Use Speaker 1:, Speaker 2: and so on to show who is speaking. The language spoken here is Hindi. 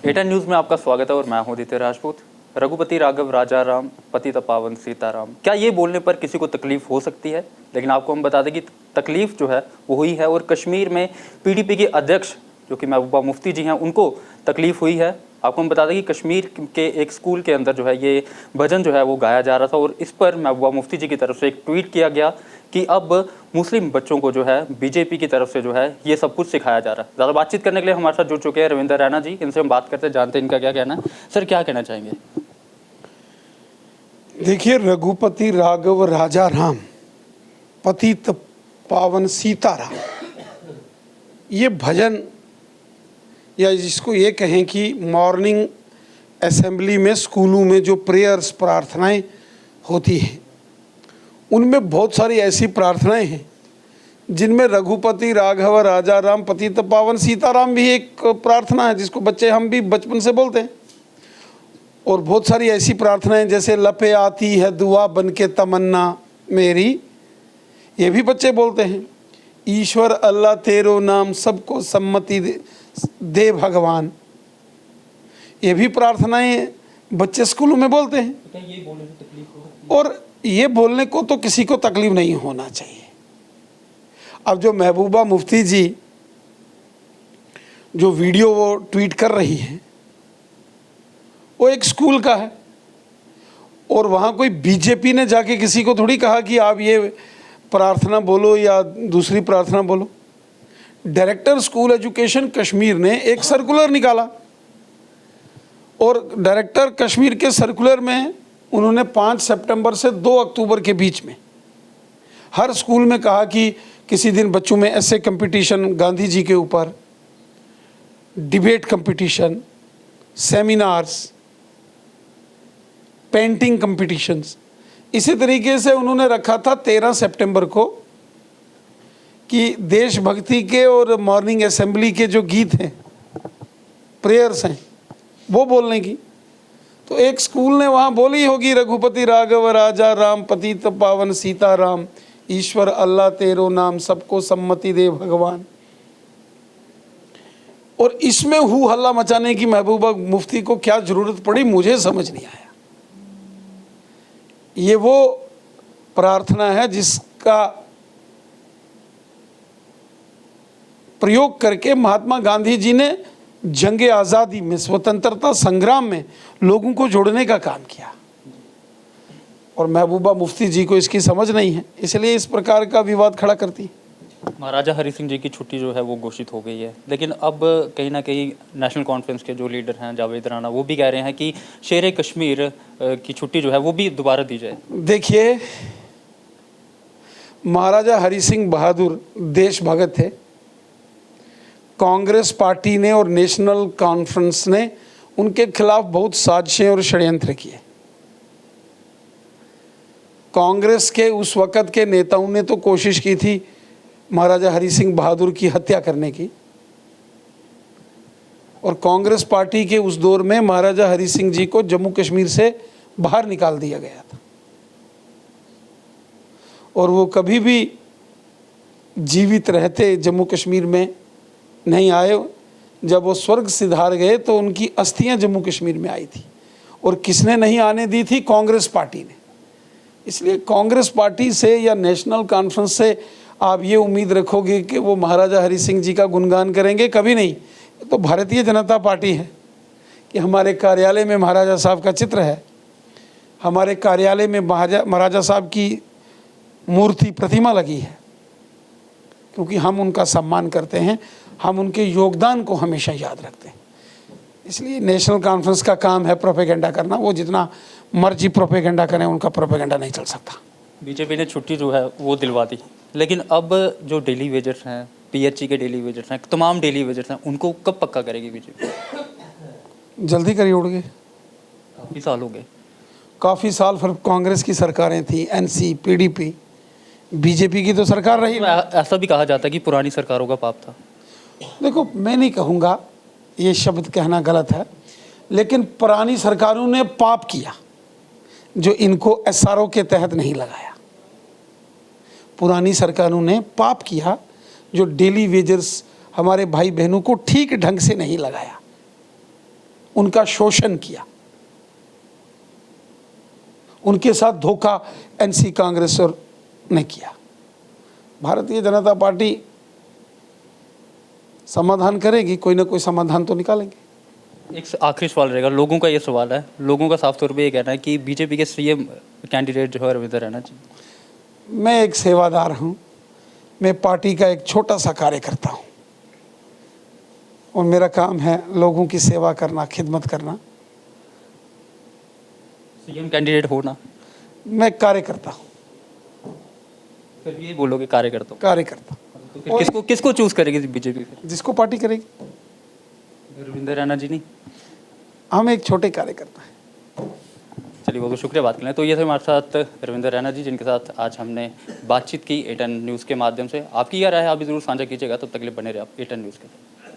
Speaker 1: एटा न्यूज़ में आपका स्वागत है और मैं हूं आदित्य राजपूत। रघुपति राघव राजा राम पतित पावन सीताराम, क्या ये बोलने पर किसी को तकलीफ हो सकती है? लेकिन आपको हम बता दें कि तकलीफ जो है वो हुई है और कश्मीर में पीडीपी के अध्यक्ष जो कि महबूबा मुफ्ती जी हैं उनको तकलीफ हुई है। आपको हम बता दें कि कश्मीर के एक स्कूल के अंदर जो है ये भजन जो है वो गाया जा रहा था और इस पर महबूबा मुफ्ती जी की तरफ से एक ट्वीट किया गया कि अब मुस्लिम बच्चों को जो है बीजेपी की तरफ से जो है ये सब कुछ सिखाया जा रहा है। ज़्यादा बातचीत करने के लिए हमारे साथ जुड़ चुके हैं रविंदर रैना जी, इनसे हम बात करते हैं, जानते हैं इनका क्या कहना है। सर, क्या कहना चाहेंगे?
Speaker 2: देखिए, रघुपति राघव राजा राम पतित पावन सीताराम, ये भजन या जिसको ये कहें कि मॉर्निंग असेंबली में स्कूलों में जो प्रेयर्स प्रार्थनाएं होती हैं, उनमें बहुत सारी ऐसी प्रार्थनाएं हैं जिनमें रघुपति राघव राजा राम पतित पावन सीताराम भी एक प्रार्थना है जिसको बच्चे हम भी बचपन से बोलते हैं। और बहुत सारी ऐसी प्रार्थनाएं जैसे लपे आती है दुआ बन के तमन्ना मेरी, ये भी बच्चे बोलते हैं। ईश्वर अल्लाह तेरो नाम सबको सम्मति दे भगवान, ये भी प्रार्थनाएं बच्चे स्कूलों में बोलते हैं। और ये बोलने को तो किसी को तकलीफ नहीं होना चाहिए। अब जो महबूबा मुफ्ती जी जो वीडियो वो ट्वीट कर रही है वो एक स्कूल का है और वहाँ कोई बीजेपी ने जाके किसी को थोड़ी कहा कि आप ये प्रार्थना बोलो या दूसरी प्रार्थना बोलो। डायरेक्टर स्कूल एजुकेशन कश्मीर ने एक सर्कुलर निकाला और डायरेक्टर कश्मीर के सर्कुलर में उन्होंने 5 सितंबर से 2 अक्टूबर के बीच में हर स्कूल में कहा कि किसी दिन बच्चों में ऐसे कंपटीशन, गांधी जी के ऊपर debate competition, seminars, painting competitions, इसी तरीके से उन्होंने रखा था 13 सितंबर को कि देशभक्ति के और मॉर्निंग असेंबली के जो गीत हैं, प्रेयर्स हैं, वो बोलने की। तो एक स्कूल ने वहाँ बोली होगी रघुपति राघव राजा राम पतित पावन सीताराम, ईश्वर अल्लाह तेरो नाम सबको सम्मति दे भगवान। और इसमें हू हल्ला मचाने की महबूबा मुफ्ती को क्या जरूरत पड़ी, मुझे समझ नहीं आया। ये वो प्रार्थना है जिसका प्रयोग करके महात्मा गांधी जी ने जंग आज़ादी में, स्वतंत्रता संग्राम में लोगों को जोड़ने का काम किया और महबूबा मुफ्ती जी को इसकी समझ नहीं है, इसलिए इस प्रकार का विवाद खड़ा करती है।
Speaker 1: महाराजा हरि सिंह जी की छुट्टी जो है वो घोषित हो गई है, लेकिन अब कहीं ना कहीं नेशनल कॉन्फ्रेंस के जो लीडर हैं जावेद राणा, वो भी कह रहे हैं कि शेर कश्मीर की छुट्टी जो है वो भी दोबारा दी जाए।
Speaker 2: देखिए, महाराजा हरि सिंह बहादुर देशभक्त थे। कांग्रेस पार्टी ने और नेशनल कॉन्फ्रेंस ने उनके खिलाफ बहुत साजिशें और षड्यंत्र किए। कांग्रेस के उस वक़्त के नेताओं ने तो कोशिश की थी महाराजा हरि सिंह बहादुर की हत्या करने की, और कांग्रेस पार्टी के उस दौर में महाराजा हरि सिंह जी को जम्मू कश्मीर से बाहर निकाल दिया गया था और वो कभी भी जीवित रहते जम्मू कश्मीर में नहीं आए। जब वो स्वर्ग सिधार गए तो उनकी अस्थियां जम्मू कश्मीर में आई थी और किसने नहीं आने दी थी? कांग्रेस पार्टी ने। इसलिए कांग्रेस पार्टी से या नेशनल कॉन्फ्रेंस से आप ये उम्मीद रखोगे कि वो महाराजा हरि सिंह जी का गुणगान करेंगे? कभी नहीं। तो भारतीय जनता पार्टी है कि हमारे कार्यालय में महाराजा साहब का चित्र है, हमारे कार्यालय में महाराजा साहब की मूर्ति, प्रतिमा लगी है, क्योंकि हम उनका सम्मान करते हैं, हम उनके योगदान को हमेशा याद रखते हैं। इसलिए नेशनल कॉन्फ्रेंस का काम है प्रोपेगेंडा करना, वो जितना मर्जी प्रोपेगेंडा करें उनका प्रोपेगेंडा नहीं चल सकता।
Speaker 1: बीजेपी ने छुट्टी जो है वो दिलवा दी, लेकिन अब जो डेली वेजर्स हैं, पीएचई के डेली वेजर्स हैं, तमाम डेली वेजर्स हैं, उनको कब पक्का करेगी बीजेपी?
Speaker 2: जल्दी करिए उड़गे,
Speaker 1: काफ़ी साल हो गए।
Speaker 2: काफ़ी साल फिर कांग्रेस की सरकारें थी, एनसी, पीडीपी, बीजेपी की तो सरकार रही।
Speaker 1: ऐसा भी कहा जाता है कि पुरानी सरकारों का पाप था।
Speaker 2: देखो, मैं नहीं कहूँगा, ये शब्द कहना गलत है, लेकिन पुरानी सरकारों ने पाप किया जो इनको एसआरओ के तहत नहीं लगाया। पुरानी सरकारों ने पाप किया जो डेली वेजर्स हमारे भाई बहनों को ठीक ढंग से नहीं लगाया। उनका शोषण किया, उनके साथ धोखा एनसी कांग्रेस और ने किया। भारतीय जनता पार्टी समाधान करेगी, कोई ना कोई समाधान तो निकालेंगे।
Speaker 1: एक आखिरी सवाल रहेगा, लोगों का ये सवाल है, लोगों का साफ तौर पे ये कहना है कि बीजेपी के सीएम कैंडिडेट जो है रविंद्र रैना जी।
Speaker 2: मैं एक सेवादार हूँ, मैं पार्टी का एक छोटा सा कार्यकर्ता हूँ और मेरा काम है लोगों की सेवा करना, खिदमत करना।
Speaker 1: सीएम कैंडिडेट होना,
Speaker 2: मैं कार्यकर्ता हूँ,
Speaker 1: फिर ये बोलोगे कार्यकर्ता हूं।
Speaker 2: कार्यकर्ता
Speaker 1: तो फिर किसको चूज करेगी बीजेपी फिर?
Speaker 2: जिसको पार्टी करेगी।
Speaker 1: रविंद्र रैना जी नहीं?
Speaker 2: हम एक छोटे कार्यकर्ता हैं।
Speaker 1: चलिए, बहुत बहुत शुक्रिया बात करने। तो ये थे हमारे साथ रविंद्र रैना जी, जिनके साथ आज हमने बातचीत की A10 न्यूज़ के माध्यम से। आपकी क्या राय है, आप भी जरूर साझा कीजिएगा। तब तक के लिए बने रहे आप A10 न्यूज़ के साथ।